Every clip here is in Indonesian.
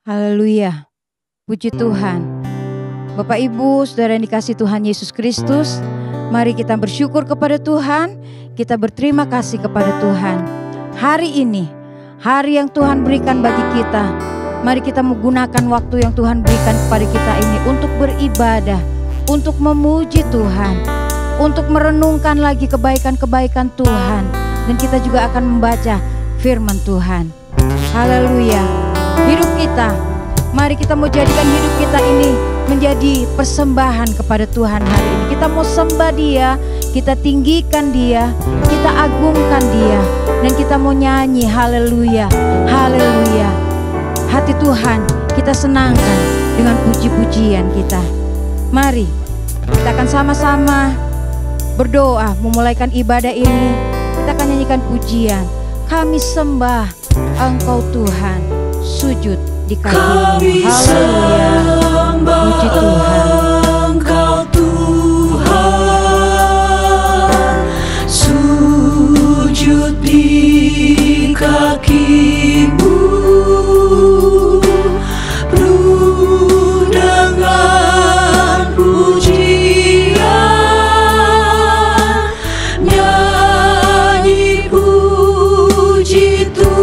Haleluya, puji Tuhan. Bapak Ibu, saudara yang dikasihi Tuhan Yesus Kristus, mari kita bersyukur kepada Tuhan, kita berterima kasih kepada Tuhan. Hari ini, hari yang Tuhan berikan bagi kita, mari kita menggunakan waktu yang Tuhan berikan kepada kita ini untuk beribadah, untuk memuji Tuhan, untuk merenungkan lagi kebaikan-kebaikan Tuhan, dan kita juga akan membaca firman Tuhan. Haleluya. Hidup kita, mari kita mau jadikan hidup kita ini menjadi persembahan kepada Tuhan hari ini. Kita mau sembah Dia, kita tinggikan Dia, kita agungkan Dia, dan kita mau nyanyi haleluya, haleluya. Hati Tuhan kita senangkan dengan puji-pujian kita. Mari kita akan sama-sama berdoa memulaikan ibadah ini. Kita akan nyanyikan pujian. Kami sembah Engkau Tuhan, sujud di kakimu. Haleluya, puji Tuhan. Engkau Tuhan, sujud di kakimu, penuh dengan pujian, nyanyi puji Tuhan.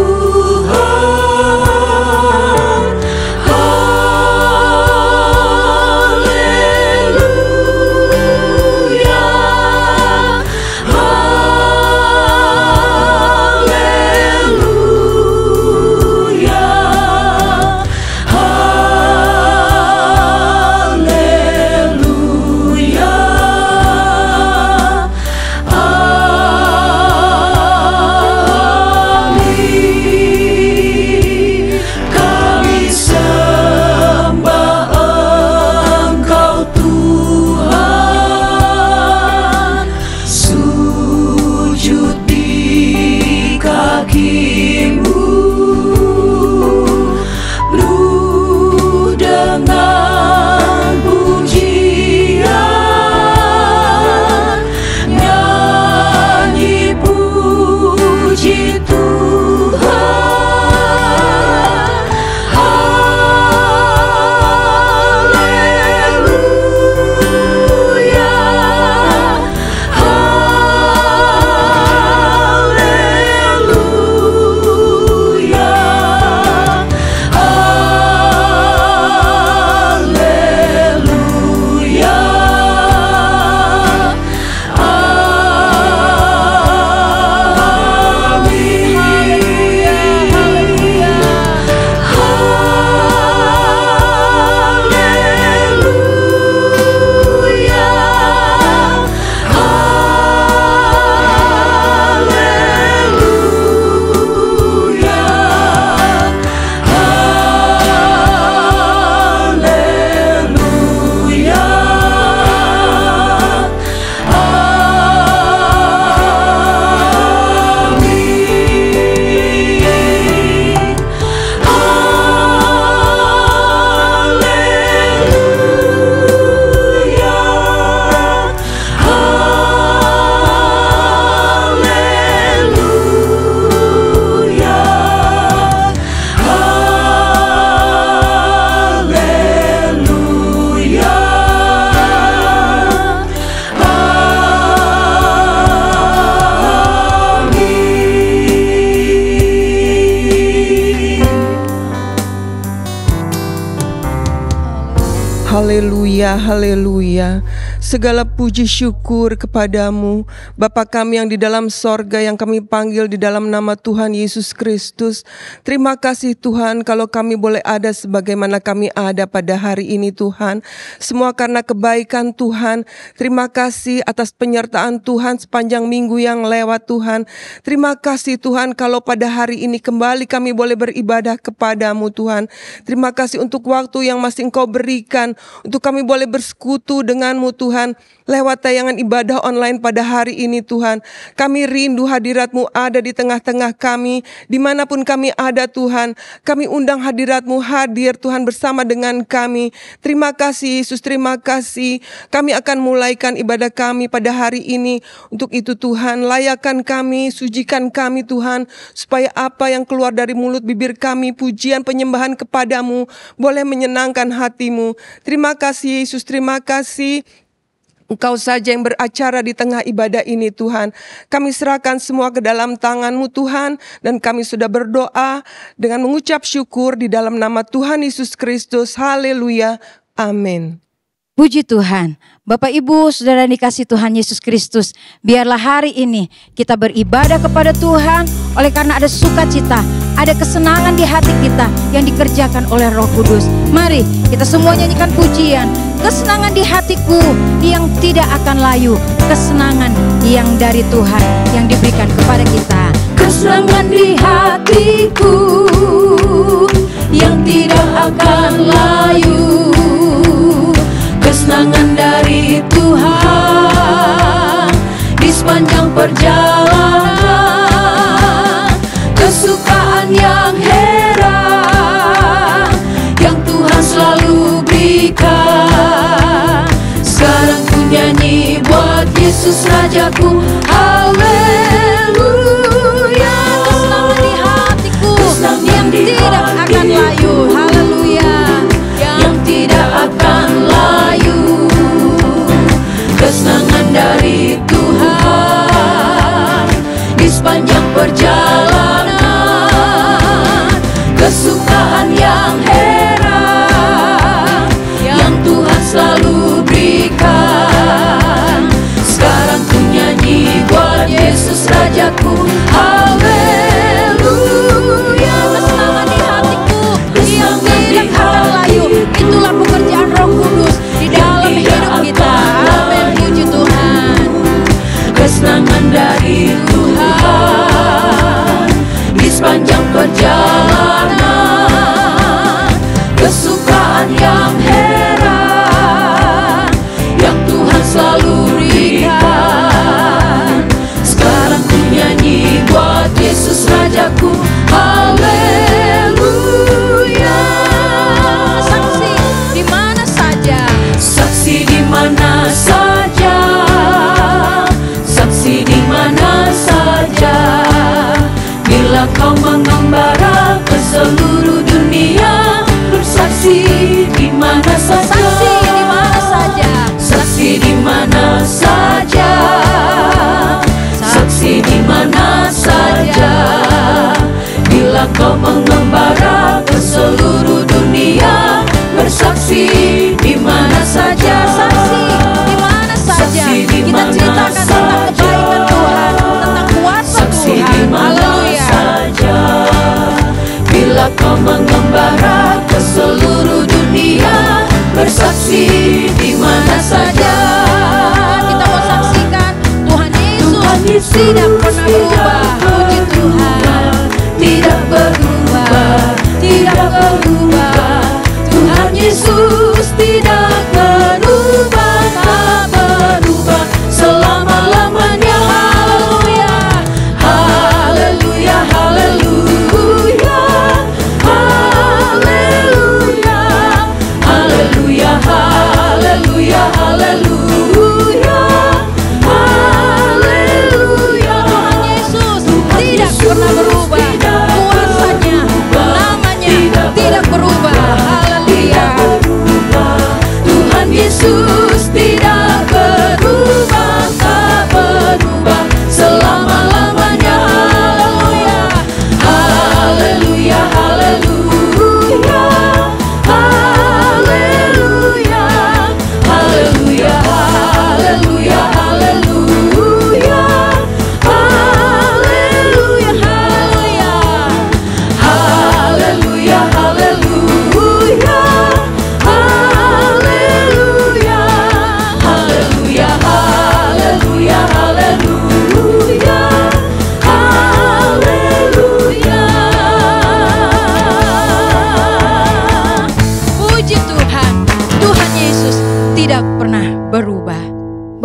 Haleluya, haleluya. Segala puji syukur kepadamu, Bapa kami yang di dalam sorga, yang kami panggil di dalam nama Tuhan Yesus Kristus. Terima kasih Tuhan kalau kami boleh ada sebagaimana kami ada pada hari ini Tuhan. Semua karena kebaikan Tuhan. Terima kasih atas penyertaan Tuhan sepanjang minggu yang lewat Tuhan. Terima kasih Tuhan kalau pada hari ini kembali kami boleh beribadah kepadamu Tuhan. Terima kasih untuk waktu yang masih Engkau berikan, untuk kami boleh bersekutu denganmu Tuhan. Tuhan, lewat tayangan ibadah online pada hari ini Tuhan. Kami rindu hadirat-Mu ada di tengah-tengah kami, dimanapun kami ada Tuhan. Kami undang hadirat-Mu hadir Tuhan bersama dengan kami. Terima kasih Yesus, terima kasih. Kami akan mulaikan ibadah kami pada hari ini. Untuk itu Tuhan, layakan kami, sucikan kami Tuhan, supaya apa yang keluar dari mulut bibir kami, pujian penyembahan kepadamu, boleh menyenangkan hati-Mu. Terima kasih Yesus, terima kasih. Engkau saja yang beracara di tengah ibadah ini Tuhan. Kami serahkan semua ke dalam tangan-Mu Tuhan. Dan kami sudah berdoa dengan mengucap syukur di dalam nama Tuhan Yesus Kristus. Haleluya. Amin. Puji Tuhan. Bapak Ibu Saudara dikasih Tuhan Yesus Kristus, biarlah hari ini kita beribadah kepada Tuhan oleh karena ada sukacita, ada kesenangan di hati kita yang dikerjakan oleh Roh Kudus. Mari kita semua nyanyikan pujian. Kesenangan di hatiku yang tidak akan layu, kesenangan yang dari Tuhan yang diberikan kepada kita. Kesenangan di hatiku yang tidak akan layu, kesenangan dari Tuhan di sepanjang perjalanan, kesukaan yang heran yang Tuhan selalu berikan. Sekarang ku nyanyi buat Yesus Rajaku, haleluya. Kesenangan di hatiku Kesenangan yang di tidak akan layu, haleluya. yang tidak akan layu, kesenangan dari Tuhan di sepanjang perjalanan, kesukaan yang heran yang Tuhan selalu berikan. Sekarang ku nyanyi buat Yesus Rajaku, haleluya. Kesenangan di hatiku yang Kesenangan di tidak akan layu, itulah pekerjaan Roh Kudus di dalam hidup kita. Amin, puji Tuhan. Kesenangan dari Tuhan di sepanjang perjalanan, kesukaan yang heran yang Tuhan selalu berikan. Sekarang ku nyanyi buat Yesus Rajaku, haleluya. Saksi di mana saja, Saksi di mana saja, saksi di mana saja, bila kau mengembara ke seluruh dunia, bersaksi di mana saja, saksi di mana saja, saksi di mana saja, saksi di mana saja, bila kau mengembara ke seluruh dunia, bersaksi di mana saja, saksi di mana saja. Saksi di Kita mana ceritakan tentang kebaikan Tuhan, tentang kuasa saksi di Tuhan. mana Haleluya. saja, bila kau mengembara ke seluruh dunia, bersaksi di mana saja. Kita mau saksikan Tuhan Yesus tidak pernah berubah. Puji Tuhan. Tidak berubah, tidak berubah. Tuhan Yesus tidak berubah, tak berubah selama-lamanya. Haleluya, haleluya, haleluya, haleluya, haleluya, haleluya, haleluya, haleluya. Tuhan Yesus tidak pernah berubah. Kuasanya, namanya tidak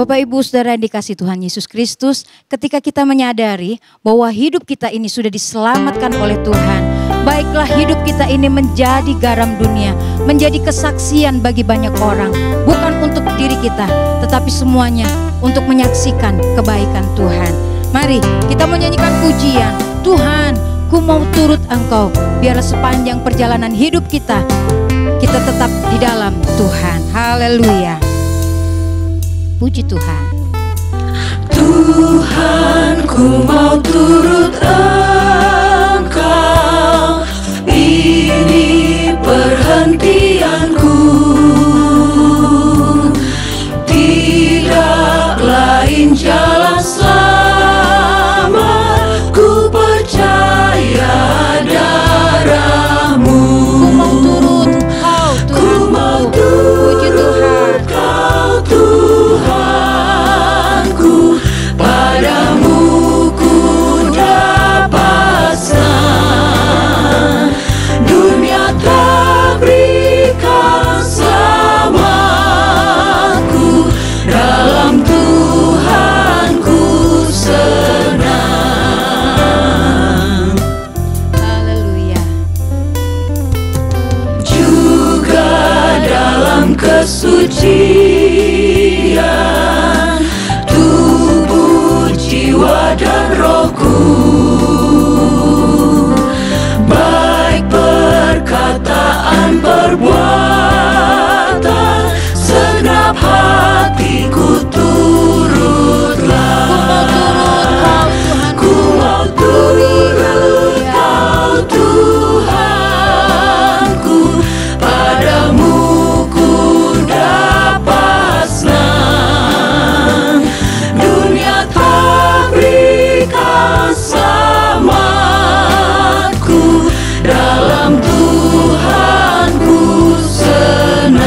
Bapak Ibu Saudara yang dikasihi Tuhan Yesus Kristus, ketika kita menyadari bahwa hidup kita ini sudah diselamatkan oleh Tuhan, baiklah hidup kita ini menjadi garam dunia, menjadi kesaksian bagi banyak orang, bukan untuk diri kita, tetapi semuanya untuk menyaksikan kebaikan Tuhan. Mari kita menyanyikan pujian, Tuhan, ku mau turut Engkau, biarlah sepanjang perjalanan hidup kita tetap di dalam Tuhan. Haleluya. Puji Tuhan. Tuhan, ku mau turut Engkau, ini perhentianku, tidak lain jalan selamat, ku percaya darah-Mu. Ku mau turut Kau, Tuhan. Puji Tuhan. Kau Tuhanku, padamu ku dapatkan, dunia tak berikan selamatku, dalam Tuhanku senang. Haleluya. Juga dalam kesucian tubuh, jiwa dan rohku, baik perkataan perbuatan, segenap hatiku turutlah. Ku mau turut Kau Tuhanku, padamu ku dapatkan, dunia tak berikan selamatku, dalam Tuhanku senang.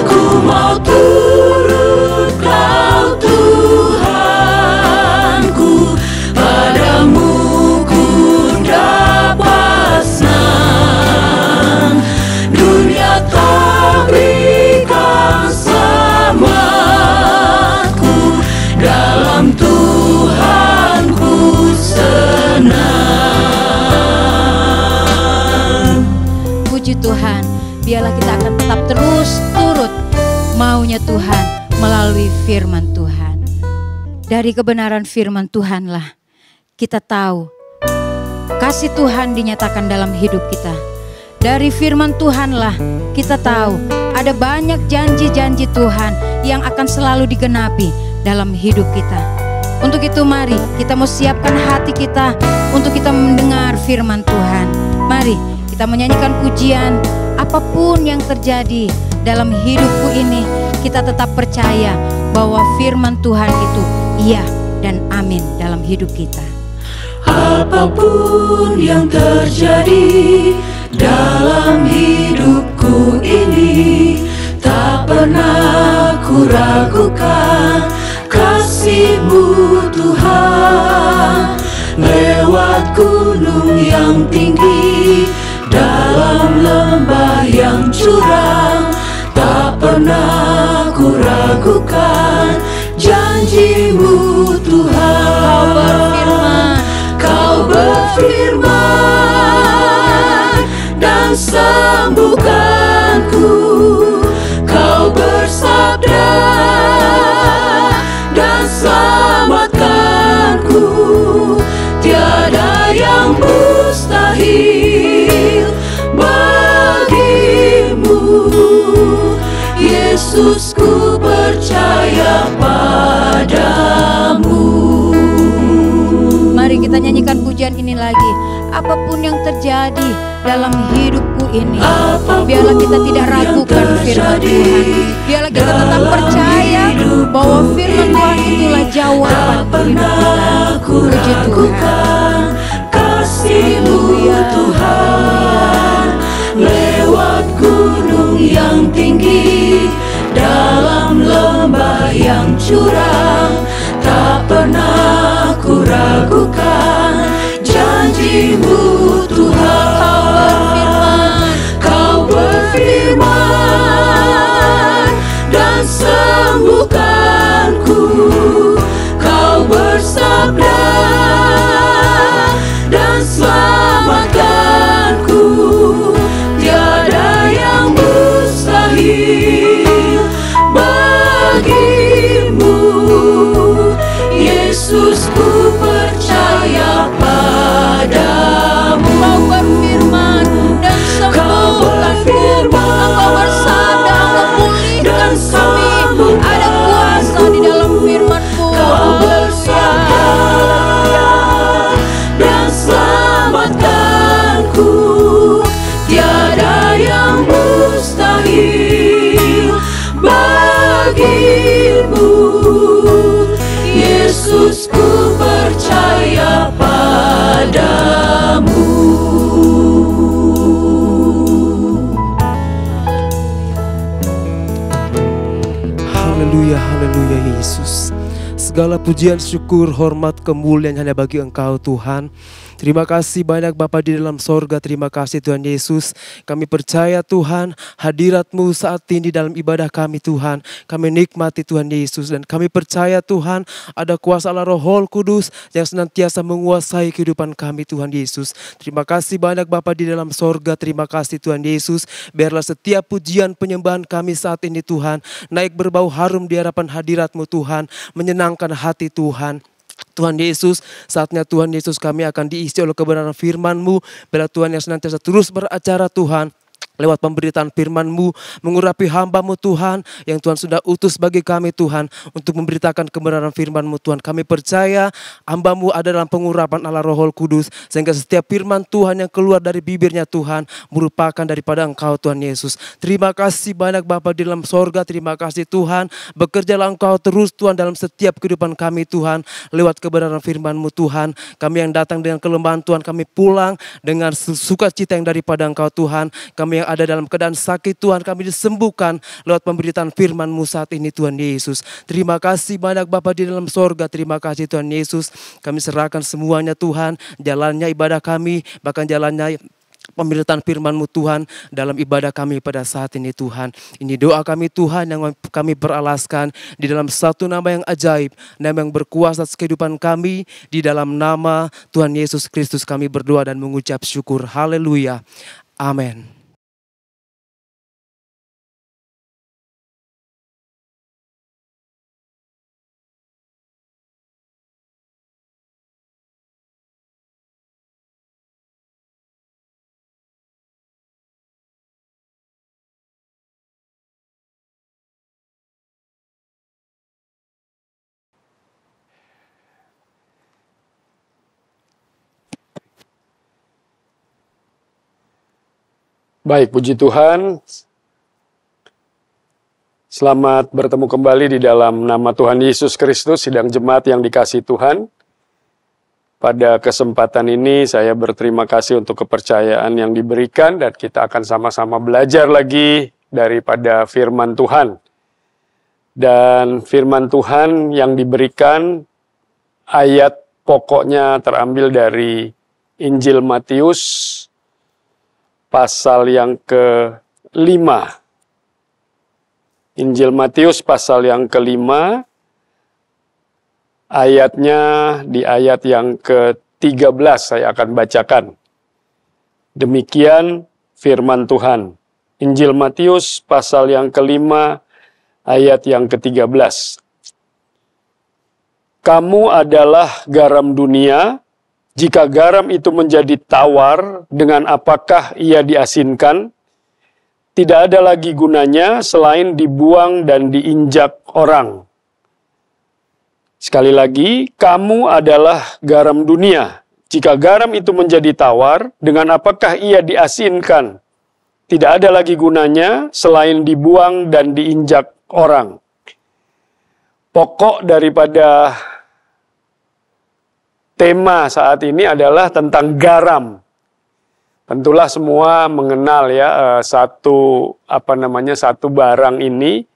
Ku mau turut Kau Tuhanku, padamu ku dapatkan, dunia tak berikan selamatku, dalam Tuhanku senang. Puji Tuhan, biarlah kita akan tetap terus turut maunya Tuhan melalui firman Tuhan. Dari kebenaran firman Tuhanlah kita tahu kasih Tuhan dinyatakan dalam hidup kita. Dari firman Tuhanlah kita tahu ada banyak janji-janji Tuhan yang akan selalu digenapi dalam hidup kita. Untuk itu mari kita mau siapkan hati kita untuk kita mendengar firman Tuhan. Mari kita menyanyikan pujian. Apapun yang terjadi dalam hidupku ini, kita tetap percaya bahwa firman Tuhan itu iya dan amin dalam hidup kita. Apapun yang terjadi dalam hidupku ini, tak pernah ku ragukan kasih-Mu Tuhan. Lewat gunung yang tinggi, dalam lembah yang curam, tak pernah ku ragukan janji-Mu Tuhan. Kau berfirman dan sembuhkanku, Kau bersabda dan selamatkanku. Tiada yang mustahil bagi-Mu, Yesus, ku percaya padamu. Mari kita nyanyikan pujian ini lagi. Apapun yang terjadi dalam hidupku ini, biarlah kita tidak ragukan firman Tuhan. Biarlah kita tetap percaya bahwa firman Tuhan itulah jawaban hidup kita. Puji Tuhan. Kasih-Mu Tuhan, lewat gunung yang tinggi, dalam lembah yang curam, tak pernah ku ragukan janji-Mu Tuhan. Kau berfirman dan sembuhkanku, bagimu. Yesus, ku percaya padamu. Kau berfirman dan sembuhkanku. Engkau bersabda memulihkan kami. Ada kuasa di dalam firman-Mu. Dan selamatkanku, tiada yang mustahil bagimu. Yesus, ku percaya padamu. Haleluya, haleluya Yesus. Segala pujian, syukur, hormat, kemuliaan hanya bagi Engkau Tuhan. Terima kasih banyak Bapa di dalam sorga. Terima kasih Tuhan Yesus. Kami percaya Tuhan hadirat-Mu saat ini dalam ibadah kami Tuhan. Kami nikmati Tuhan Yesus. Dan kami percaya Tuhan ada kuasa Allah Roh Kudus yang senantiasa menguasai kehidupan kami Tuhan Yesus. Terima kasih banyak Bapa di dalam sorga. Terima kasih Tuhan Yesus. Biarlah setiap pujian penyembahan kami saat ini Tuhan naik berbau harum di hadapan hadirat-Mu Tuhan. Menyenangkan hati Tuhan. Tuhan Yesus, saatnya Tuhan Yesus kami akan diisi oleh kebenaran firman-Mu. Biarlah Tuhan yang senantiasa terus beracara Tuhan. Lewat pemberitaan firman-Mu, mengurapi hamba-Mu Tuhan, yang Tuhan sudah utus bagi kami Tuhan, untuk memberitakan kebenaran firman-Mu Tuhan. Kami percaya hamba-Mu ada dalam pengurapan Allah Roh Kudus, sehingga setiap firman Tuhan yang keluar dari bibirnya Tuhan, merupakan daripada Engkau Tuhan Yesus. Terima kasih banyak Bapa di dalam sorga, terima kasih Tuhan. Bekerjalah Engkau terus Tuhan dalam setiap kehidupan kami Tuhan, lewat kebenaran firman-Mu Tuhan. Kami yang datang dengan kelemahan Tuhan, kami pulang dengan sukacita yang daripada Engkau Tuhan. Kami yang ada dalam keadaan sakit Tuhan, kami disembuhkan lewat pemberitaan firman-Mu saat ini Tuhan Yesus. Terima kasih banyak Bapa di dalam sorga. Terima kasih Tuhan Yesus. Kami serahkan semuanya Tuhan, jalannya ibadah kami, bahkan jalannya pemberitaan firman-Mu Tuhan dalam ibadah kami pada saat ini Tuhan. Ini doa kami Tuhan yang kami beralaskan di dalam satu nama yang ajaib, nama yang berkuasa atas kehidupan kami. Di dalam nama Tuhan Yesus Kristus kami berdoa dan mengucap syukur. Haleluya. Amin. Baik, puji Tuhan. Selamat bertemu kembali di dalam nama Tuhan Yesus Kristus, sidang jemaat yang dikasihi Tuhan. Pada kesempatan ini saya berterima kasih untuk kepercayaan yang diberikan dan kita akan sama-sama belajar lagi daripada firman Tuhan. Dan firman Tuhan yang diberikan ayat pokoknya terambil dari Injil Matius pasal yang ke-5. Injil Matius pasal yang ke-5, ayatnya di ayat yang ke-13 saya akan bacakan. Demikian firman Tuhan. Injil Matius pasal yang ke-5, ayat yang ke-13. Kamu adalah garam dunia. Jika garam itu menjadi tawar, dengan apakah ia diasinkan? Tidak ada lagi gunanya selain dibuang dan diinjak orang. Sekali lagi, kamu adalah garam dunia. Jika garam itu menjadi tawar, dengan apakah ia diasinkan? Tidak ada lagi gunanya selain dibuang dan diinjak orang. Pokok daripada tema saat ini adalah tentang garam. Tentulah semua mengenal ya satu barang ini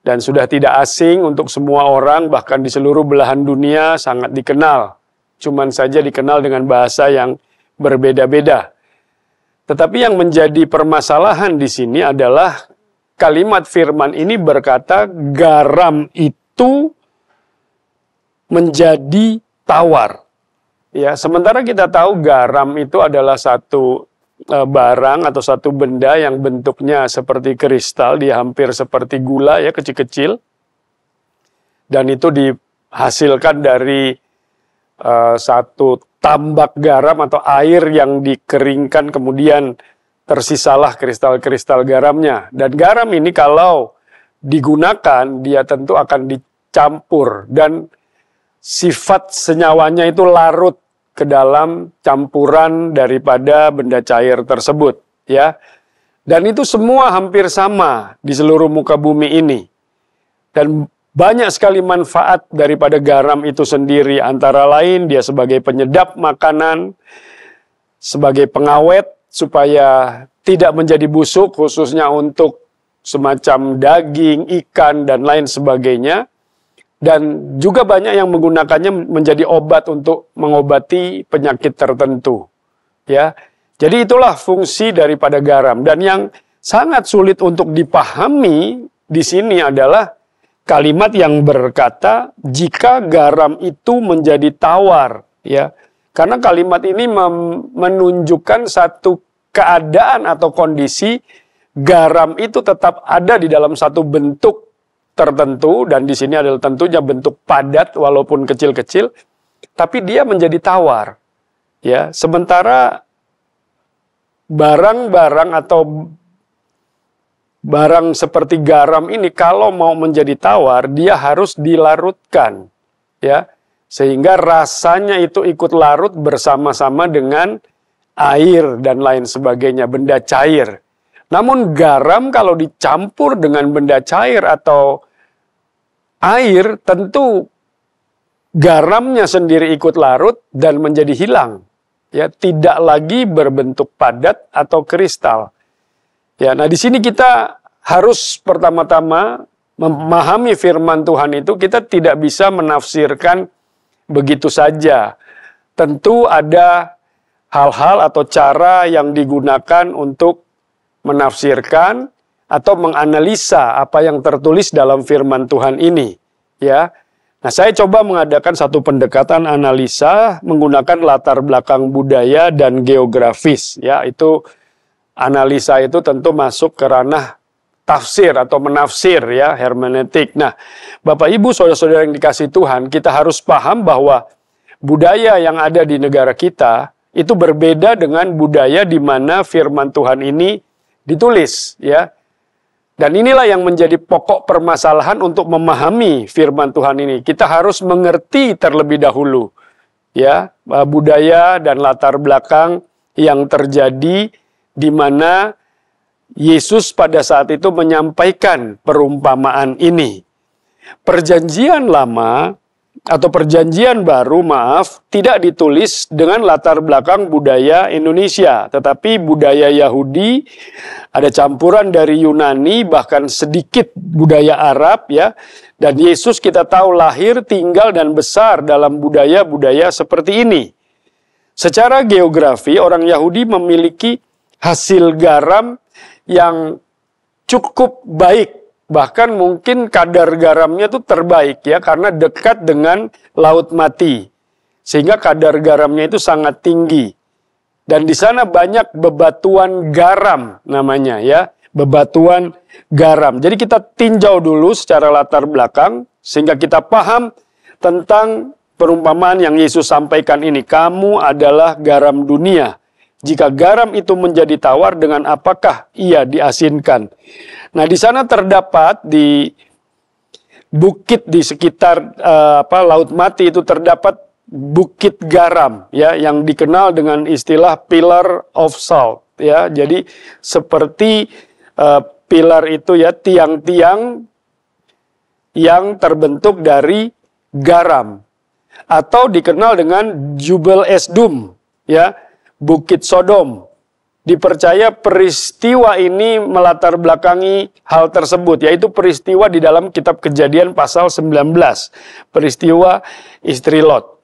dan sudah tidak asing untuk semua orang, bahkan di seluruh belahan dunia sangat dikenal. Cuman saja dikenal dengan bahasa yang berbeda-beda. Tetapi yang menjadi permasalahan di sini adalah kalimat firman ini berkata garam itu menjadi tawar. Ya, sementara kita tahu garam itu adalah satu barang atau satu benda yang bentuknya seperti kristal, dia hampir seperti gula ya, kecil-kecil. dan itu dihasilkan dari satu tambak garam atau air yang dikeringkan, kemudian tersisalah kristal-kristal garamnya. Dan garam ini kalau digunakan, dia tentu akan dicampur dan sifat senyawanya itu larut ke dalam campuran daripada benda cair tersebut, ya. Dan itu semua hampir sama di seluruh muka bumi ini. Dan banyak sekali manfaat daripada garam itu sendiri, antara lain dia sebagai penyedap makanan, sebagai pengawet supaya tidak menjadi busuk, khususnya untuk semacam daging, ikan, dan lain sebagainya. Dan juga banyak yang menggunakannya menjadi obat untuk mengobati penyakit tertentu. Ya, jadi itulah fungsi daripada garam. Dan yang sangat sulit untuk dipahami di sini adalah kalimat yang berkata, jika garam itu menjadi tawar, ya. Karena kalimat ini menunjukkan satu keadaan atau kondisi garam itu tetap ada di dalam satu bentuk tertentu, dan di sini adalah tentunya bentuk padat walaupun kecil-kecil, tapi dia menjadi tawar. Ya, sementara barang-barang atau barang seperti garam ini kalau mau menjadi tawar, dia harus dilarutkan, ya, sehingga rasanya itu ikut larut bersama-sama dengan air dan lain sebagainya, benda cair. Namun garam kalau dicampur dengan benda cair atau air, tentu garamnya sendiri ikut larut dan menjadi hilang, ya, tidak lagi berbentuk padat atau kristal. Ya, nah di sini kita harus pertama-tama memahami firman Tuhan itu, kita tidak bisa menafsirkan begitu saja. Tentu ada hal-hal atau cara yang digunakan untuk menafsirkan atau menganalisa apa yang tertulis dalam firman Tuhan ini. Ya, nah saya coba mengadakan satu pendekatan analisa menggunakan latar belakang budaya dan geografis. Ya, itu analisa itu tentu masuk ke ranah tafsir atau menafsir, ya, hermeneutik. Nah, Bapak Ibu saudara-saudara yang dikasihi Tuhan, kita harus paham bahwa budaya yang ada di negara kita itu berbeda dengan budaya di mana firman Tuhan ini ditulis, ya. Dan inilah yang menjadi pokok permasalahan untuk memahami firman Tuhan ini. Kita harus mengerti terlebih dahulu, ya, budaya dan latar belakang yang terjadi di mana Yesus pada saat itu menyampaikan perumpamaan ini. Perjanjian lama atau perjanjian baru, tidak ditulis dengan latar belakang budaya Indonesia, tetapi budaya Yahudi, ada campuran dari Yunani, bahkan sedikit budaya Arab, ya. Dan Yesus kita tahu lahir, tinggal, dan besar dalam budaya-budaya seperti ini. Secara geografi, orang Yahudi memiliki hasil garam yang cukup baik, bahkan mungkin kadar garamnya itu terbaik, ya, karena dekat dengan Laut Mati, sehingga kadar garamnya itu sangat tinggi. Dan di sana banyak bebatuan garam namanya, ya, bebatuan garam. Jadi kita tinjau dulu secara latar belakang sehingga kita paham tentang perumpamaan yang Yesus sampaikan ini. Kamu adalah garam dunia. Jika garam itu menjadi tawar, dengan apakah ia diasinkan? Nah, di sana terdapat di bukit di sekitar Laut Mati itu terdapat bukit garam, ya, yang dikenal dengan istilah pillar of salt, ya. Jadi seperti pilar itu, ya, tiang-tiang yang terbentuk dari garam, atau dikenal dengan Jubel Esdum, ya, Bukit Sodom. Dipercaya peristiwa ini melatar belakangi hal tersebut, yaitu peristiwa di dalam kitab Kejadian pasal 19, peristiwa istri Lot.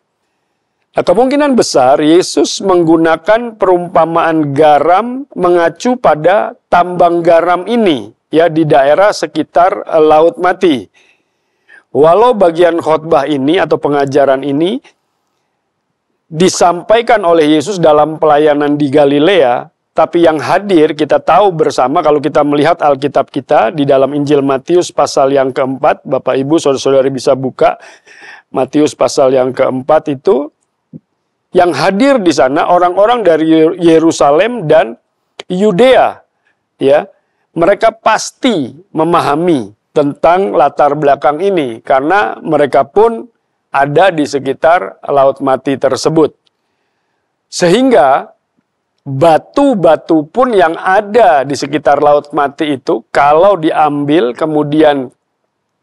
Nah, kemungkinan besar Yesus menggunakan perumpamaan garam mengacu pada tambang garam ini, ya, di daerah sekitar Laut Mati. Walau bagian khotbah ini atau pengajaran ini disampaikan oleh Yesus dalam pelayanan di Galilea, tapi yang hadir kita tahu bersama kalau kita melihat Alkitab kita di dalam Injil Matius pasal yang keempat, Bapak Ibu saudara-saudari bisa buka Matius pasal yang keempat itu, yang hadir di sana orang-orang dari Yerusalem dan Yudea, ya. Mereka pasti memahami tentang latar belakang ini karena mereka pun ada di sekitar Laut Mati tersebut. Sehingga batu-batu pun yang ada di sekitar Laut Mati itu kalau diambil kemudian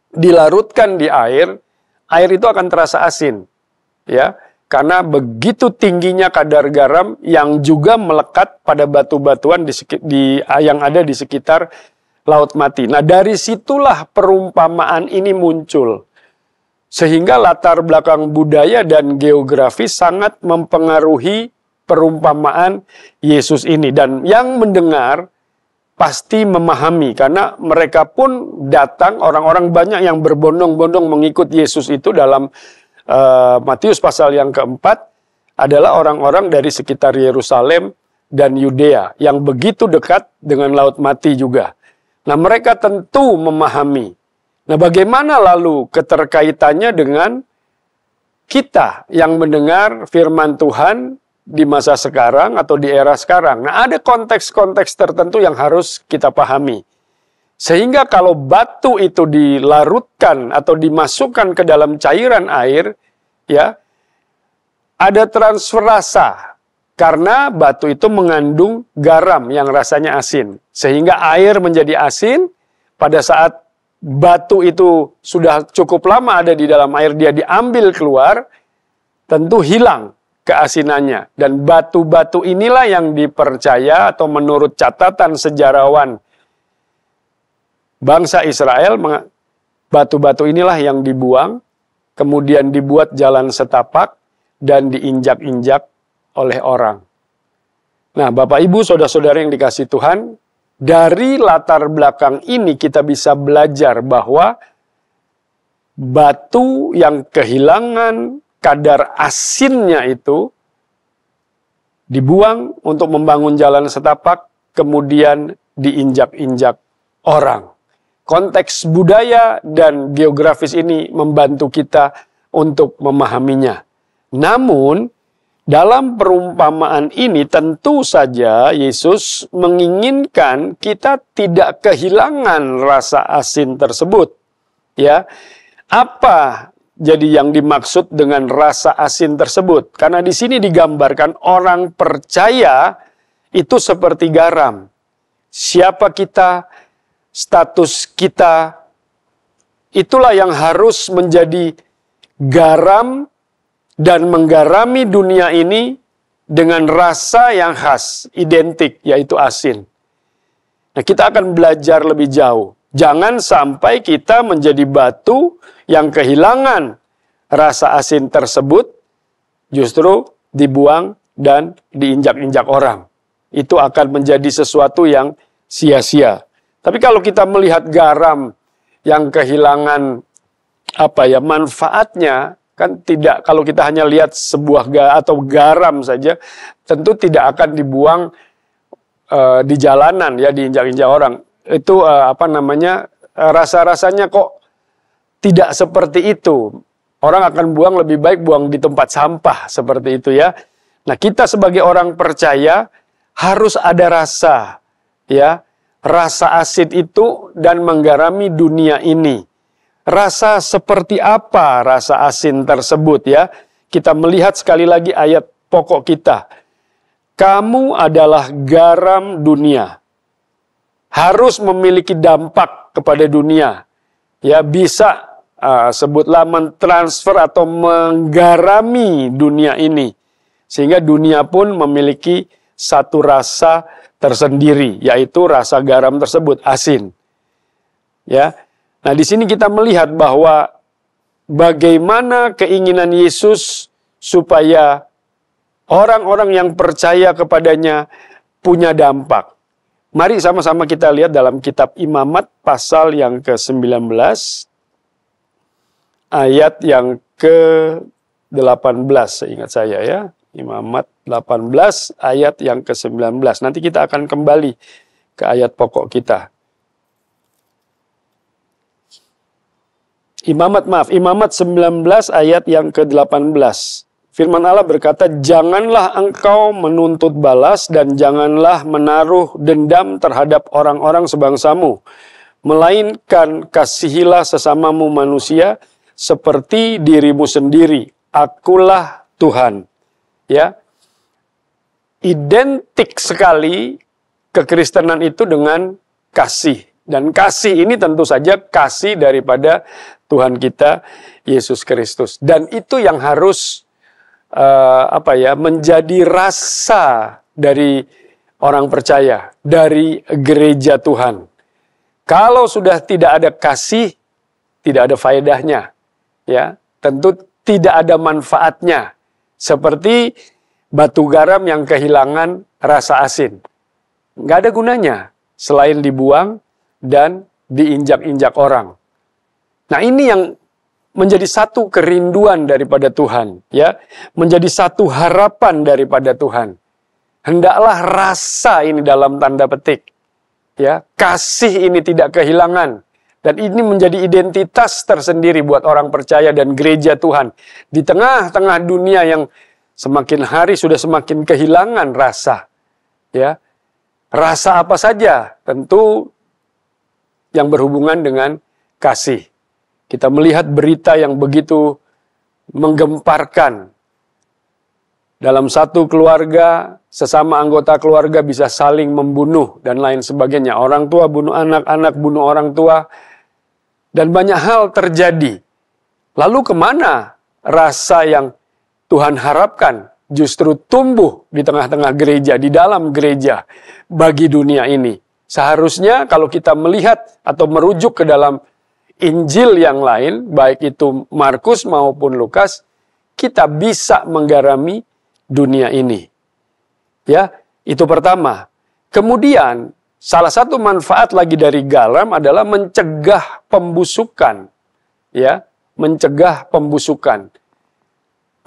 dilarutkan di air itu akan terasa asin. Ya, karena begitu tingginya kadar garam yang juga melekat pada batu-batuan yang ada di sekitar Laut Mati. Nah, dari situlah perumpamaan ini muncul. Sehingga latar belakang budaya dan geografi sangat mempengaruhi perumpamaan Yesus ini. Dan yang mendengar pasti memahami, karena mereka pun datang, orang-orang banyak yang berbondong-bondong mengikut Yesus itu dalam Matius pasal yang keempat adalah orang-orang dari sekitar Yerusalem dan Yudea yang begitu dekat dengan Laut Mati juga. Nah, mereka tentu memahami. Nah, bagaimana lalu keterkaitannya dengan kita yang mendengar firman Tuhan di masa sekarang atau di era sekarang? Nah, ada konteks-konteks tertentu yang harus kita pahami. Sehingga kalau batu itu dilarutkan atau dimasukkan ke dalam cairan air, ya, ada transfer rasa. Karena batu itu mengandung garam yang rasanya asin. Sehingga air menjadi asin, pada saat batu itu sudah cukup lama ada di dalam air, dia diambil keluar, tentu hilang keasinannya. Dan batu-batu inilah yang dipercaya atau menurut catatan sejarawan bangsa Israel, batu-batu inilah yang dibuang, kemudian dibuat jalan setapak, dan diinjak-injak oleh orang. Nah, Bapak Ibu, saudara-saudara yang dikasihi Tuhan, dari latar belakang ini kita bisa belajar bahwa batu yang kehilangan kadar asinnya itu dibuang untuk membangun jalan setapak, kemudian diinjak-injak orang. Konteks budaya dan geografis ini membantu kita untuk memahaminya. Namun, dalam perumpamaan ini tentu saja Yesus menginginkan kita tidak kehilangan rasa asin tersebut. Ya, apa jadi yang dimaksud dengan rasa asin tersebut? Karena di sini digambarkan orang percaya itu seperti garam. Siapa kita? Status kita, itulah yang harus menjadi garam dan menggarami dunia ini dengan rasa yang khas, identik, yaitu asin. Nah, kita akan belajar lebih jauh. Jangan sampai kita menjadi batu yang kehilangan rasa asin tersebut, justru dibuang dan diinjak-injak orang. Itu akan menjadi sesuatu yang sia-sia. Tapi kalau kita melihat garam yang kehilangan manfaatnya, kan tidak, kalau kita hanya lihat sebuah garam saja, tentu tidak akan dibuang di jalanan, ya, diinjak-injak orang. Itu rasa-rasanya kok tidak seperti itu. Orang akan buang, lebih baik buang di tempat sampah, seperti itu, ya. Nah, kita sebagai orang percaya harus ada rasa, ya. Rasa asin itu dan menggarami dunia ini. Rasa seperti apa rasa asin tersebut, ya? Kita melihat sekali lagi ayat pokok kita. Kamu adalah garam dunia. Harus memiliki dampak kepada dunia. Ya, bisa sebutlah mentransfer atau menggarami dunia ini. Sehingga dunia pun memiliki satu rasa tersendiri, yaitu rasa garam tersebut, asin. Ya. Nah, di sini kita melihat bahwa bagaimana keinginan Yesus supaya orang-orang yang percaya kepadanya punya dampak. Mari sama-sama kita lihat dalam kitab Imamat pasal yang ke-19 ayat yang ke-18, seingat saya, ya. Imamat 18 ayat yang ke-19. Nanti kita akan kembali ke ayat pokok kita. Imamat 19 ayat yang ke-18. Firman Allah berkata, "Janganlah engkau menuntut balas dan janganlah menaruh dendam terhadap orang-orang sebangsamu, melainkan kasihilah sesamamu manusia seperti dirimu sendiri. Akulah Tuhan." Ya, identik sekali kekristenan itu dengan kasih, dan kasih ini tentu saja kasih daripada Tuhan kita Yesus Kristus, dan itu yang harus menjadi rasa dari orang percaya, dari gereja Tuhan. Kalau sudah tidak ada kasih, tidak ada faedahnya, ya, tentu tidak ada manfaatnya. Seperti batu garam yang kehilangan rasa asin. Nggak ada gunanya selain dibuang dan diinjak-injak orang. Nah, ini yang menjadi satu kerinduan daripada Tuhan, ya, menjadi satu harapan daripada Tuhan. Hendaklah rasa ini dalam tanda petik, ya, kasih ini tidak kehilangan. Dan ini menjadi identitas tersendiri buat orang percaya dan gereja Tuhan. Di tengah-tengah dunia yang semakin hari sudah semakin kehilangan rasa. Ya, rasa apa saja? Tentu yang berhubungan dengan kasih. Kita melihat berita yang begitu menggemparkan. Dalam satu keluarga, sesama anggota keluarga bisa saling membunuh dan lain sebagainya. Orang tua bunuh anak, anak bunuh orang tua. Dan banyak hal terjadi. Lalu kemana rasa yang Tuhan harapkan justru tumbuh di tengah-tengah gereja, di dalam gereja bagi dunia ini? Seharusnya kalau kita melihat atau merujuk ke dalam Injil yang lain, baik itu Markus maupun Lukas, kita bisa menggarami dunia ini. Ya, itu pertama. Kemudian salah satu manfaat lagi dari garam adalah mencegah pembusukan. Ya, mencegah pembusukan.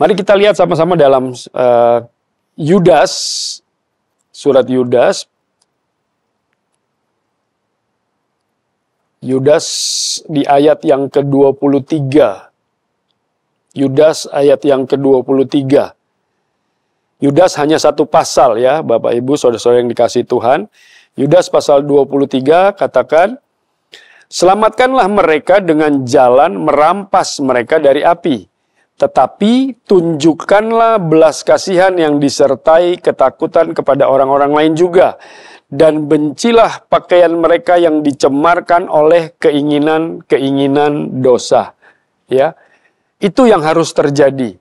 Mari kita lihat sama-sama dalam Yudas, surat Yudas. Yudas di ayat yang ke-23. Yudas ayat yang ke-23. Yudas hanya satu pasal ya, Bapak Ibu, saudara-saudara yang dikasihi Tuhan. Yudas pasal 23 katakan, "Selamatkanlah mereka dengan jalan merampas mereka dari api. Tetapi tunjukkanlah belas kasihan yang disertai ketakutan kepada orang-orang lain juga. Dan bencilah pakaian mereka yang dicemarkan oleh keinginan-keinginan dosa." Ya, itu yang harus terjadi.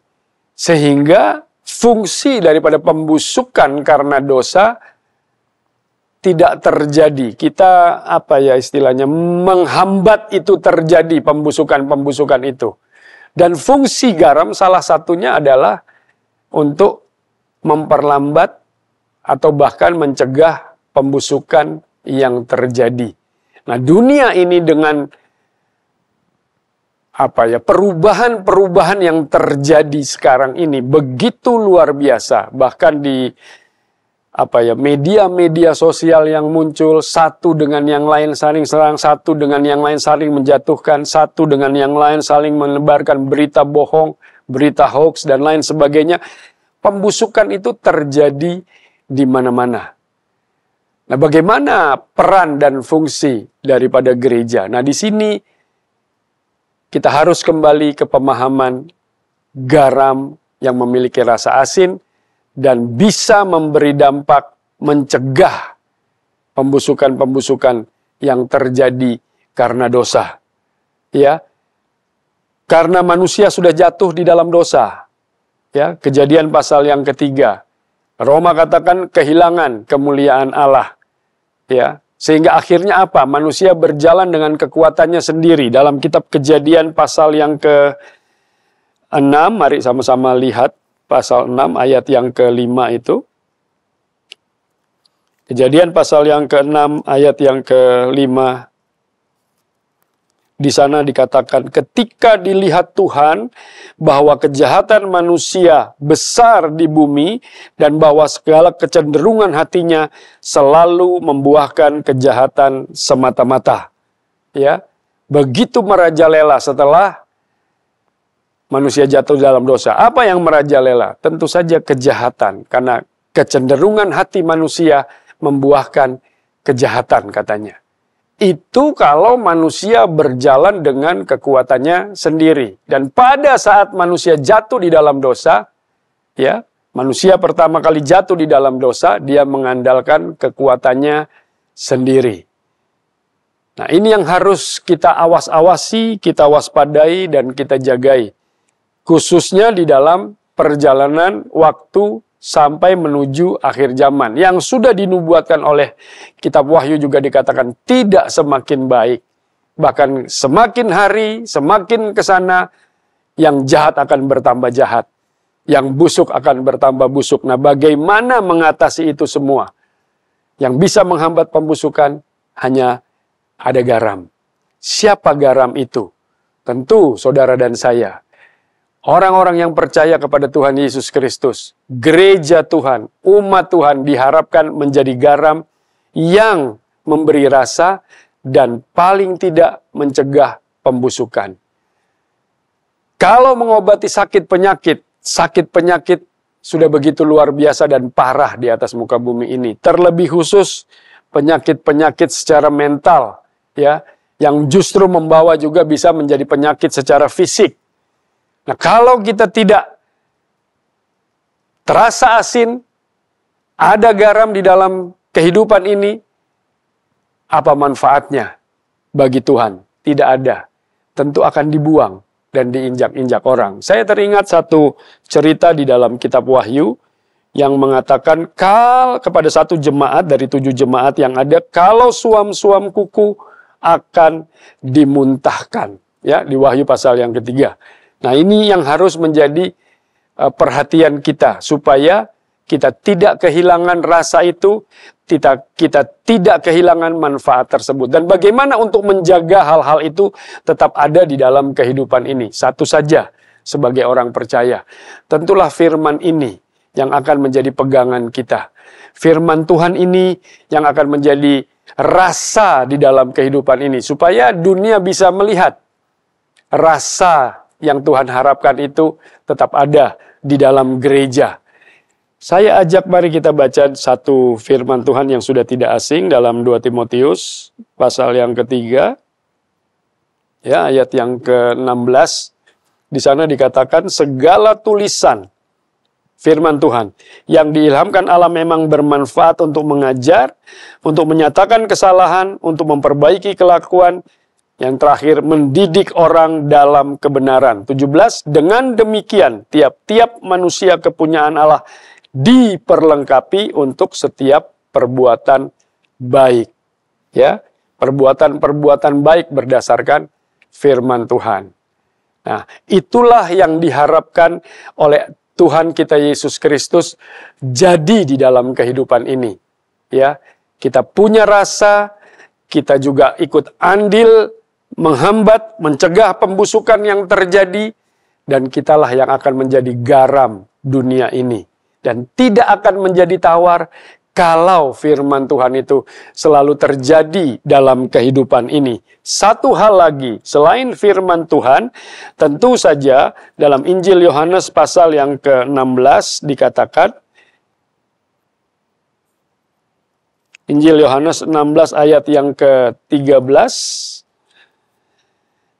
Sehingga fungsi daripada pembusukan karena dosa tidak terjadi. Kita istilahnya menghambat itu terjadi, pembusukan itu. Dan fungsi garam salah satunya adalah untuk memperlambat atau bahkan mencegah pembusukan yang terjadi. Nah, dunia ini dengan perubahan-perubahan yang terjadi sekarang ini begitu luar biasa. Bahkan di media-media sosial yang muncul, satu dengan yang lain saling serang, satu dengan yang lain saling menjatuhkan, satu dengan yang lain saling menebarkan berita bohong, berita hoax, dan lain sebagainya. Pembusukan itu terjadi di mana-mana. Nah, bagaimana peran dan fungsi daripada gereja? Nah, di sini kita harus kembali ke pemahaman garam yang memiliki rasa asin dan bisa memberi dampak mencegah pembusukan-pembusukan yang terjadi karena dosa. Ya. Karena manusia sudah jatuh di dalam dosa. Ya, Kejadian pasal yang ketiga. Roma katakan kehilangan kemuliaan Allah. Ya, sehingga akhirnya apa? Manusia berjalan dengan kekuatannya sendiri. Dalam kitab Kejadian pasal yang ke-6, mari sama-sama lihat pasal 6 ayat yang ke-5 itu. Kejadian pasal yang ke-6 ayat yang ke-5. Di sana dikatakan ketika dilihat Tuhan bahwa kejahatan manusia besar di bumi dan bahwa segala kecenderungan hatinya selalu membuahkan kejahatan semata-mata. Ya, begitu merajalela setelah manusia jatuh dalam dosa. Apa yang merajalela? Tentu saja kejahatan, karena kecenderungan hati manusia membuahkan kejahatan katanya. Itu kalau manusia berjalan dengan kekuatannya sendiri. Dan pada saat manusia jatuh di dalam dosa, ya, manusia pertama kali jatuh di dalam dosa, dia mengandalkan kekuatannya sendiri. Nah, ini yang harus kita awas-awasi, kita waspadai, dan kita jagai. Khususnya di dalam perjalanan waktu sampai menuju akhir zaman. Yang sudah dinubuatkan oleh kitab Wahyu juga dikatakan tidak semakin baik. Bahkan semakin hari, semakin ke sana, yang jahat akan bertambah jahat. Yang busuk akan bertambah busuk. Nah, bagaimana mengatasi itu semua? Yang bisa menghambat pembusukan hanya ada garam. Siapa garam itu? Tentu saudara dan saya. Orang-orang yang percaya kepada Tuhan Yesus Kristus, gereja Tuhan, umat Tuhan diharapkan menjadi garam yang memberi rasa dan paling tidak mencegah pembusukan. Kalau mengobati sakit penyakit sudah begitu luar biasa dan parah di atas muka bumi ini. Terlebih khusus penyakit-penyakit secara mental, ya, yang justru membawa juga bisa menjadi penyakit secara fisik. Nah, kalau kita tidak terasa asin, ada garam di dalam kehidupan ini, apa manfaatnya bagi Tuhan? Tidak ada. Tentu akan dibuang dan diinjak-injak orang. Saya teringat satu cerita di dalam kitab Wahyu yang mengatakan kepada satu jemaat dari 7 jemaat yang ada, kalau suam-suam kuku akan dimuntahkan. Ya, di Wahyu pasal yang ketiga. Nah, ini yang harus menjadi perhatian kita, supaya kita tidak kehilangan rasa itu, kita tidak kehilangan manfaat tersebut. Dan bagaimana untuk menjaga hal-hal itu tetap ada di dalam kehidupan ini? Satu saja sebagai orang percaya, tentulah firman ini yang akan menjadi pegangan kita. Firman Tuhan ini yang akan menjadi rasa di dalam kehidupan ini, supaya dunia bisa melihat rasa yang Tuhan harapkan itu tetap ada di dalam gereja. Saya ajak mari kita baca satu firman Tuhan yang sudah tidak asing dalam 2 Timotius pasal yang ketiga, ya, ayat yang ke-16. Di sana dikatakan segala tulisan firman Tuhan yang diilhamkan Allah memang bermanfaat untuk mengajar, untuk menyatakan kesalahan, untuk memperbaiki kelakuan, yang terakhir, mendidik orang dalam kebenaran. 17, dengan demikian tiap-tiap manusia kepunyaan Allah diperlengkapi untuk setiap perbuatan baik. Ya, perbuatan-perbuatan baik berdasarkan firman Tuhan. Nah, itulah yang diharapkan oleh Tuhan kita Yesus Kristus jadi di dalam kehidupan ini. Ya, kita punya rasa, kita juga ikut andil menghambat, mencegah pembusukan yang terjadi, dan kitalah yang akan menjadi garam dunia ini. Dan tidak akan menjadi tawar kalau firman Tuhan itu selalu terjadi dalam kehidupan ini. Satu hal lagi, selain firman Tuhan, tentu saja dalam Injil Yohanes pasal yang ke-16 dikatakan, Injil Yohanes 16 ayat yang ke-13,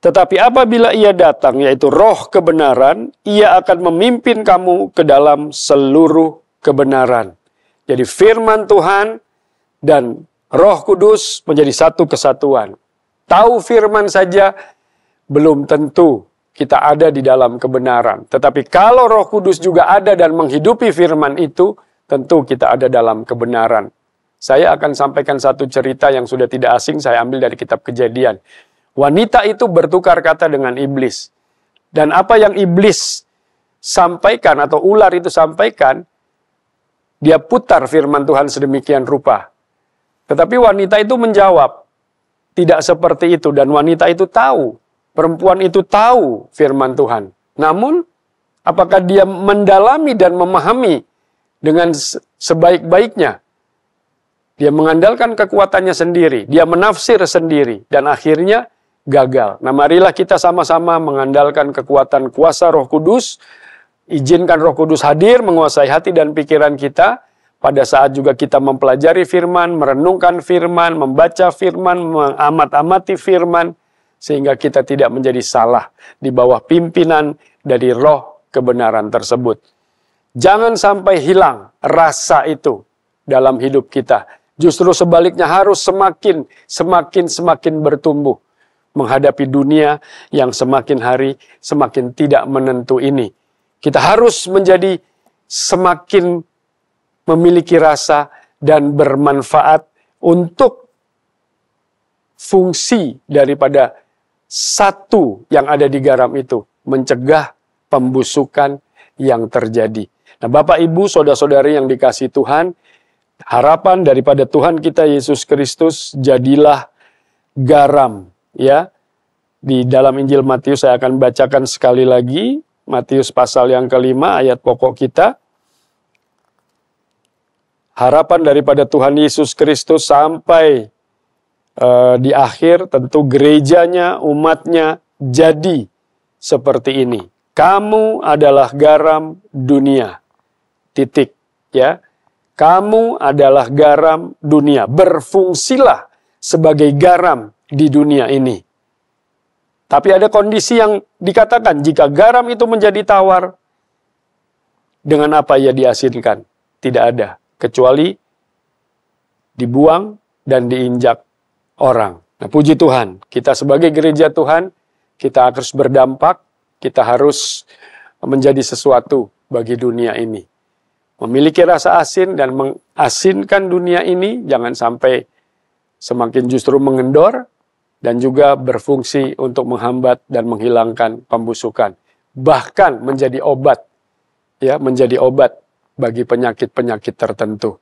tetapi apabila ia datang, yaitu roh kebenaran, ia akan memimpin kamu ke dalam seluruh kebenaran. Jadi firman Tuhan dan Roh Kudus menjadi satu kesatuan. Tahu firman saja belum tentu kita ada di dalam kebenaran. Tetapi kalau Roh Kudus juga ada dan menghidupi firman itu, tentu kita ada dalam kebenaran. Saya akan sampaikan satu cerita yang sudah tidak asing, saya ambil dari kitab Kejadian. Wanita itu bertukar kata dengan iblis. Dan apa yang iblis sampaikan atau ular itu sampaikan, dia putar firman Tuhan sedemikian rupa. Tetapi wanita itu menjawab, tidak seperti itu. Dan wanita itu tahu, perempuan itu tahu firman Tuhan. Namun, apakah dia mendalami dan memahami dengan sebaik-baiknya? Dia mengandalkan kekuatannya sendiri, dia menafsir sendiri, dan akhirnya gagal. Nah, marilah kita sama-sama mengandalkan kekuatan kuasa Roh Kudus, izinkan Roh Kudus hadir, menguasai hati dan pikiran kita, pada saat juga kita mempelajari firman, merenungkan firman, membaca firman, mengamat-amati firman, sehingga kita tidak menjadi salah di bawah pimpinan dari roh kebenaran tersebut. Jangan sampai hilang rasa itu dalam hidup kita. Justru sebaliknya harus semakin bertumbuh menghadapi dunia yang semakin hari semakin tidak menentu ini. Kita harus menjadi semakin memiliki rasa dan bermanfaat untuk fungsi daripada satu yang ada di garam itu, mencegah pembusukan yang terjadi. Nah, Bapak, Ibu, saudara-saudari yang dikasihi Tuhan, harapan daripada Tuhan kita Yesus Kristus, jadilah garam, ya. Di dalam Injil Matius saya akan bacakan sekali lagi, Matius pasal yang ke-5 ayat pokok kita. Harapan daripada Tuhan Yesus Kristus sampai di akhir, tentu gerejanya, umatnya jadi seperti ini. Kamu adalah garam dunia. Titik, ya. Kamu adalah garam dunia. Berfungsilah sebagai garam di dunia ini. Tapi ada kondisi yang dikatakan, jika garam itu menjadi tawar, dengan apa ia diasinkan? Tidak ada, kecuali dibuang dan diinjak orang. Nah, puji Tuhan, kita sebagai gereja Tuhan, kita harus berdampak, kita harus menjadi sesuatu bagi dunia ini. Memiliki rasa asin dan mengasinkan dunia ini, jangan sampai semakin justru mengendor, dan juga berfungsi untuk menghambat dan menghilangkan pembusukan. Bahkan menjadi obat, ya, menjadi obat bagi penyakit-penyakit tertentu.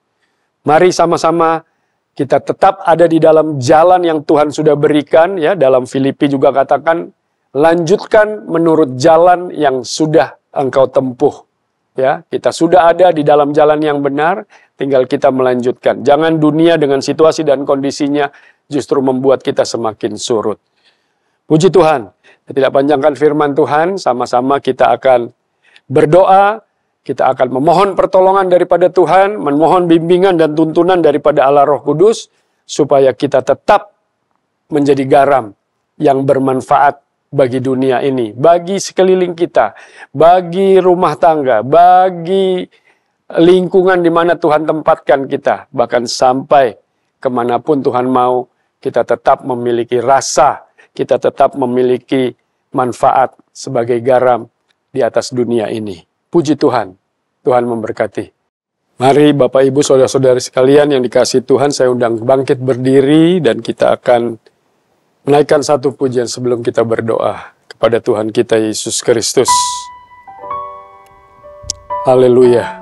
Mari sama-sama kita tetap ada di dalam jalan yang Tuhan sudah berikan, ya. Dalam Filipi juga katakan, lanjutkan menurut jalan yang sudah engkau tempuh. Ya, kita sudah ada di dalam jalan yang benar, tinggal kita melanjutkan. Jangan dunia dengan situasi dan kondisinya justru membuat kita semakin surut. Puji Tuhan, tidak panjangkan firman Tuhan, sama-sama kita akan berdoa, kita akan memohon pertolongan daripada Tuhan, memohon bimbingan dan tuntunan daripada Allah Roh Kudus, supaya kita tetap menjadi garam yang bermanfaat bagi dunia ini, bagi sekeliling kita, bagi rumah tangga, bagi lingkungan di mana Tuhan tempatkan kita, bahkan sampai kemanapun Tuhan mau, kita tetap memiliki rasa, kita tetap memiliki manfaat sebagai garam di atas dunia ini. Puji Tuhan, Tuhan memberkati. Mari Bapak Ibu Saudara-saudari sekalian yang dikasihi Tuhan, saya undang bangkit berdiri dan kita akan menaikkan satu pujian sebelum kita berdoa kepada Tuhan kita Yesus Kristus. Haleluya.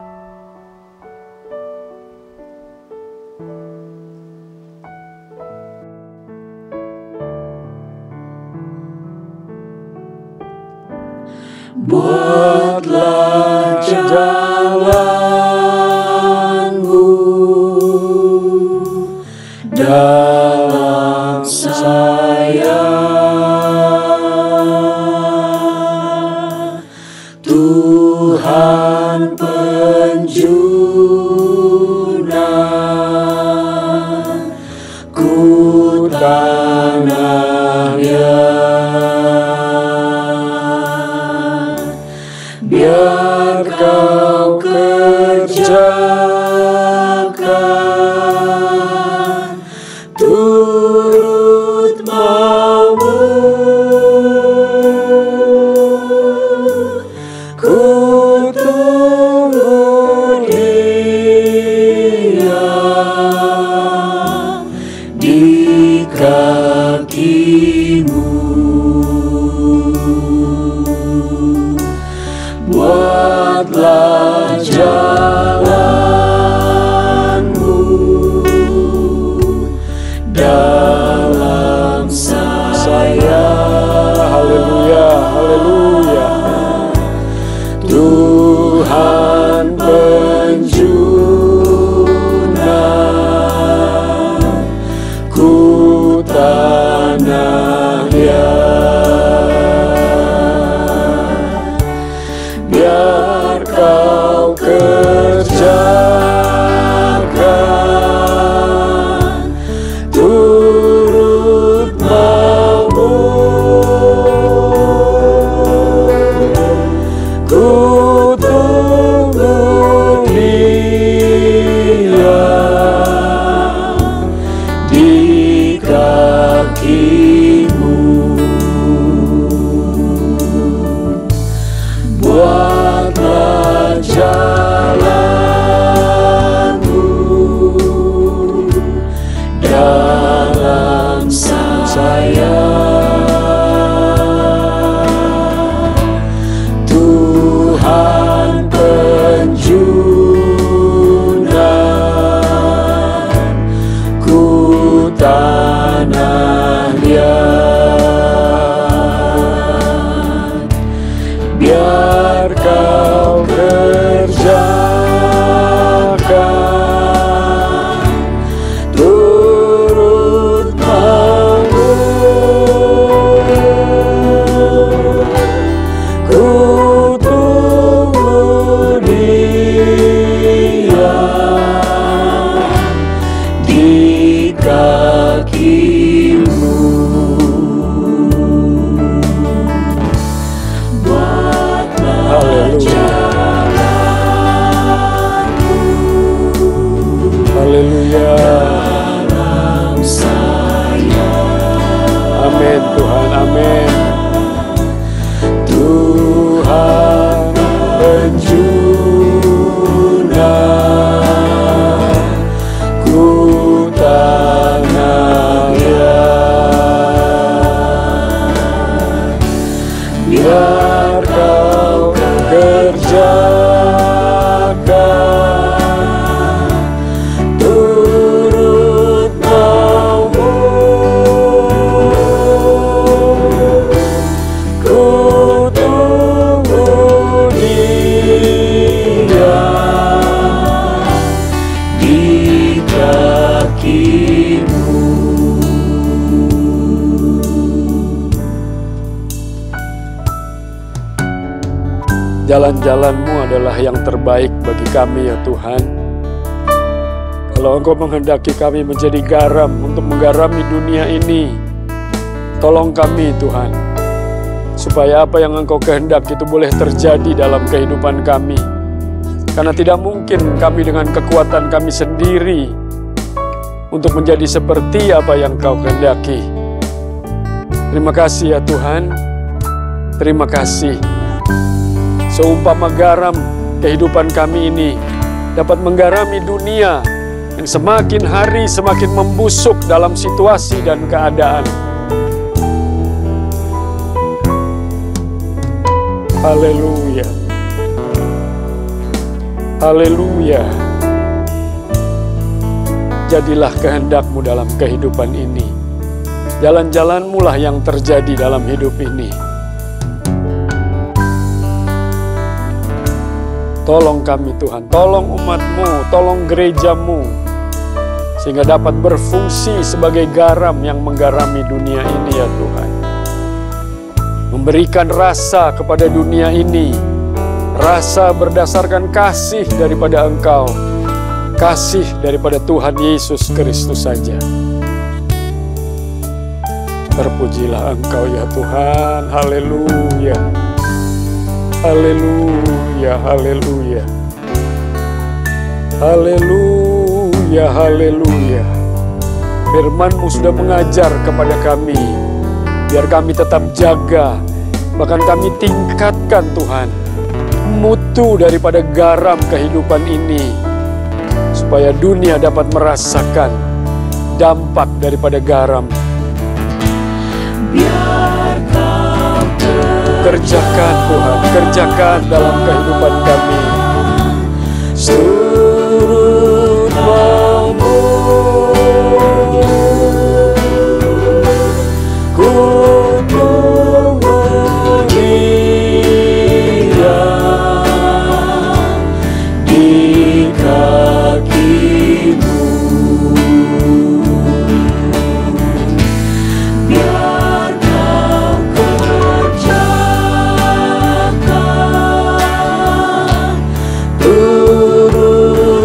Buatlah jalanmu dalam saya, Tuhan penjunan ku tanahnya. Biar kau kerjakan turut maumu, ku tunggu dia di kakimu. Buatlah biar Kau kerjakan turut mau-Mu. Ku tunggu Dia di kaki-Mu. Haleluya. Amin Tuhan, amin. Tuhan penjuna ku tanahnya, biar Kau kerjakan turut mau-Mu. Ku tunggu Dia di kaki-Mu. Jalan-jalan-Mu adalah yang terbaik bagi kami ya Tuhan. Kalau Engkau menghendaki kami menjadi garam untuk menggarami dunia ini, tolong kami Tuhan, supaya apa yang Engkau kehendaki itu boleh terjadi dalam kehidupan kami. Karena tidak mungkin kami dengan kekuatan kami sendiri untuk menjadi seperti apa yang Kau kehendaki. Terima kasih ya Tuhan, terima kasih. Seumpama garam, kehidupan kami ini dapat menggarami dunia yang semakin hari semakin membusuk dalam situasi dan keadaan. Haleluya. Haleluya. Jadilah kehendak-Mu dalam kehidupan ini. Jalan-jalan-Mu lah yang terjadi dalam hidup ini. Tolong kami Tuhan, tolong umat-Mu, tolong gereja-Mu, sehingga dapat berfungsi sebagai garam yang menggarami dunia ini ya Tuhan. Memberikan rasa kepada dunia ini, rasa berdasarkan kasih daripada Engkau, kasih daripada Tuhan Yesus Kristus saja. Terpujilah Engkau ya Tuhan, haleluya. Haleluya, haleluya. Haleluya, haleluya. Firman-Mu sudah mengajar kepada kami, biar kami tetap jaga, bahkan kami tingkatkan Tuhan, mutu daripada garam kehidupan ini, supaya dunia dapat merasakan dampak daripada garam. Biar Kau kerjakan Tuhan, kerjakan dalam kehidupan kami. Turut mau-Mu. Ku tunggu Dia di kaki-Mu. Biar Kau kerjakan turut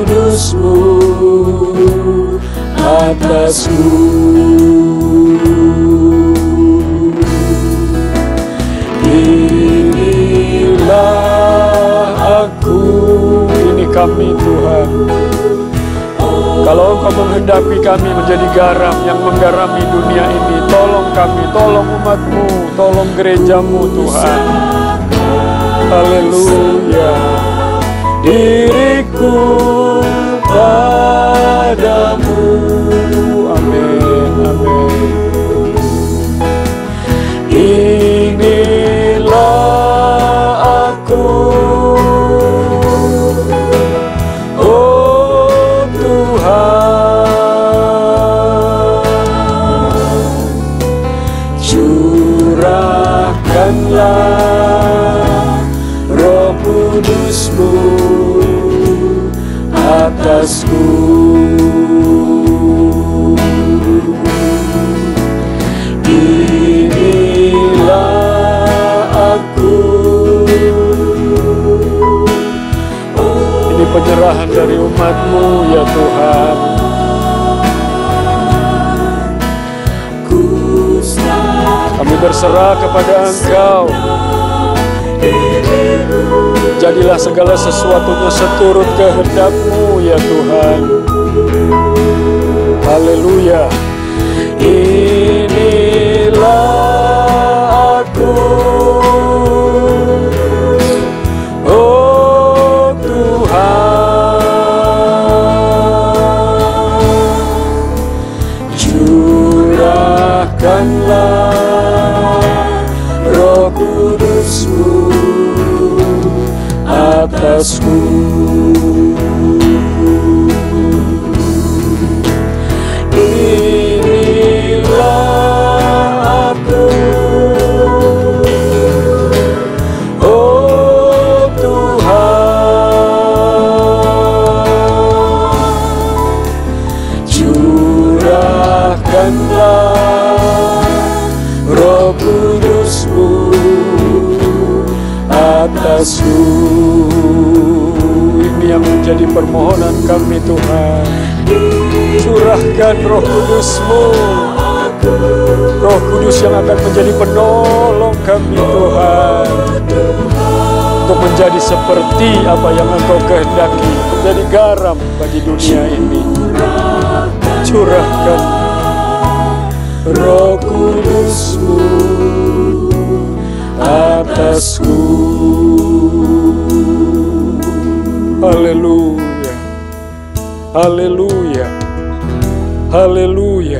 Kudus-Mu atasku. Inilah aku, ini kami Tuhan. Kalau Engkau menghendaki kami menjadi garam yang menggarami dunia ini, tolong kami, tolong umat-Mu, tolong gereja-Mu Tuhan. Haleluya. Diriku padamu. Amin, amin. Inilah aku, oh Tuhan, curahkanlah Roh Kudus-Mu atasku. Inilah aku. Ini penyerahan dari umat-Mu ya Tuhan. Kami berserah kepada Engkau. Jadilah segala sesuatunya seturut kehendak-Mu ya Tuhan. Haleluya. Inilah aku, oh Tuhan, curahkanlah Roh Kudus-Mu atasku. Inilah aku, oh Tuhan, curahkanlah Roh Kudus-Mu atasku. Ini yang menjadi permohonan kami Tuhan. Curahkan Roh Kudus-Mu, Roh Kudus yang akan menjadi penolong kami Tuhan, untuk menjadi seperti apa yang Engkau kehendaki, menjadi garam bagi dunia ini. Curahkan Roh Kudus-Mu atasku. Haleluya, haleluya, haleluya.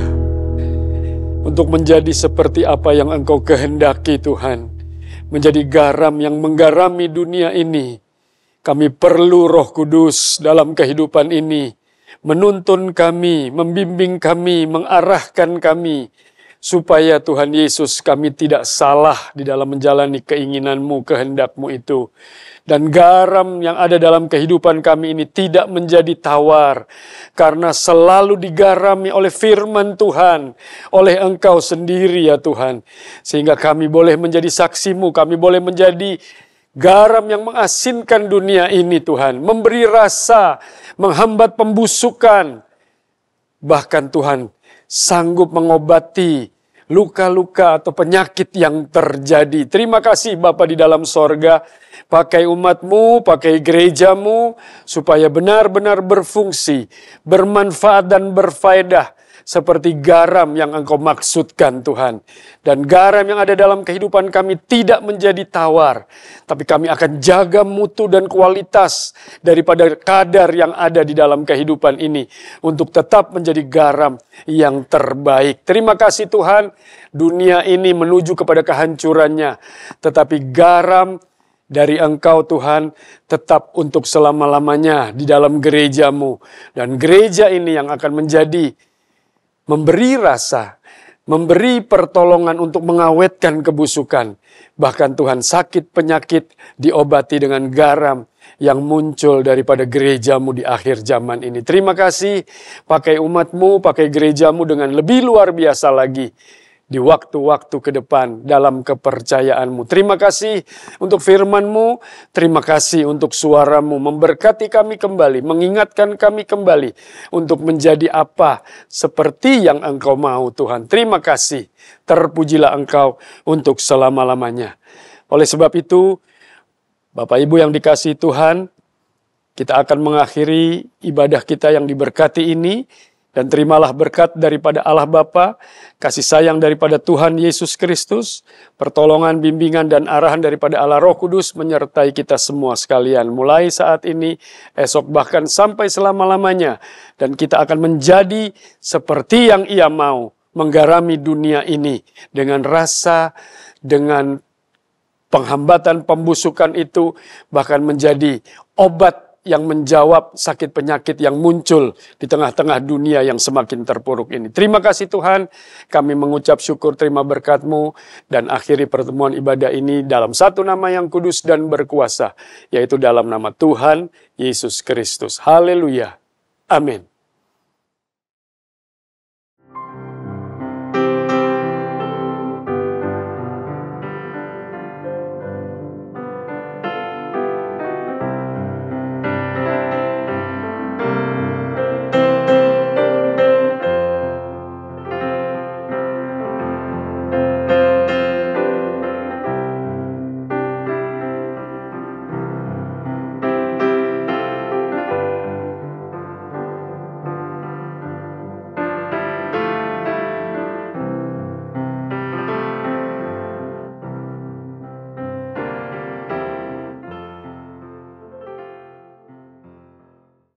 Untuk menjadi seperti apa yang Engkau kehendaki Tuhan, menjadi garam yang menggarami dunia ini, kami perlu Roh Kudus dalam kehidupan ini, menuntun kami, membimbing kami, mengarahkan kami, supaya Tuhan Yesus kami tidak salah di dalam menjalani keinginan-Mu, kehendak-Mu itu. Dan garam yang ada dalam kehidupan kami ini tidak menjadi tawar, karena selalu digarami oleh firman Tuhan, oleh Engkau sendiri ya Tuhan. Sehingga kami boleh menjadi saksi-Mu, kami boleh menjadi garam yang mengasinkan dunia ini Tuhan, memberi rasa, menghambat pembusukan. Bahkan Tuhan sanggup mengobati luka-luka atau penyakit yang terjadi. Terima kasih Bapa di dalam sorga, pakai umat-Mu, pakai gereja-Mu, supaya benar-benar berfungsi, bermanfaat dan berfaedah, seperti garam yang Engkau maksudkan Tuhan. Dan garam yang ada dalam kehidupan kami tidak menjadi tawar, tapi kami akan jaga mutu dan kualitas daripada kadar yang ada di dalam kehidupan ini, untuk tetap menjadi garam yang terbaik. Terima kasih Tuhan, dunia ini menuju kepada kehancurannya, tetapi garam dari Engkau Tuhan tetap untuk selama-lamanya di dalam gereja-Mu. Dan gereja ini yang akan menjadi memberi rasa, memberi pertolongan untuk mengawetkan kebusukan. Bahkan Tuhan, sakit penyakit diobati dengan garam yang muncul daripada gereja-Mu di akhir zaman ini. Terima kasih, pakai umat-Mu, pakai gereja-Mu dengan lebih luar biasa lagi. di waktu-waktu ke depan dalam kepercayaan-Mu. Terima kasih untuk firman-Mu, terima kasih untuk suara-Mu, memberkati kami kembali, mengingatkan kami kembali untuk menjadi apa seperti yang Engkau mau Tuhan. Terima kasih, terpujilah Engkau untuk selama-lamanya. Oleh sebab itu, Bapak Ibu yang dikasihi Tuhan, kita akan mengakhiri ibadah kita yang diberkati ini. Dan terimalah berkat daripada Allah Bapa, kasih sayang daripada Tuhan Yesus Kristus, pertolongan, bimbingan, dan arahan daripada Allah Roh Kudus menyertai kita semua sekalian. Mulai saat ini, esok, bahkan sampai selama-lamanya. Dan kita akan menjadi seperti yang Ia mau, menggarami dunia ini dengan rasa, dengan penghambatan, pembusukan itu, bahkan menjadi obat yang menjawab sakit penyakit yang muncul di tengah-tengah dunia yang semakin terpuruk ini. Terima kasih Tuhan, kami mengucap syukur terima berkat-Mu dan akhiri pertemuan ibadah ini dalam satu nama yang kudus dan berkuasa, yaitu dalam nama Tuhan Yesus Kristus. Haleluya. Amin.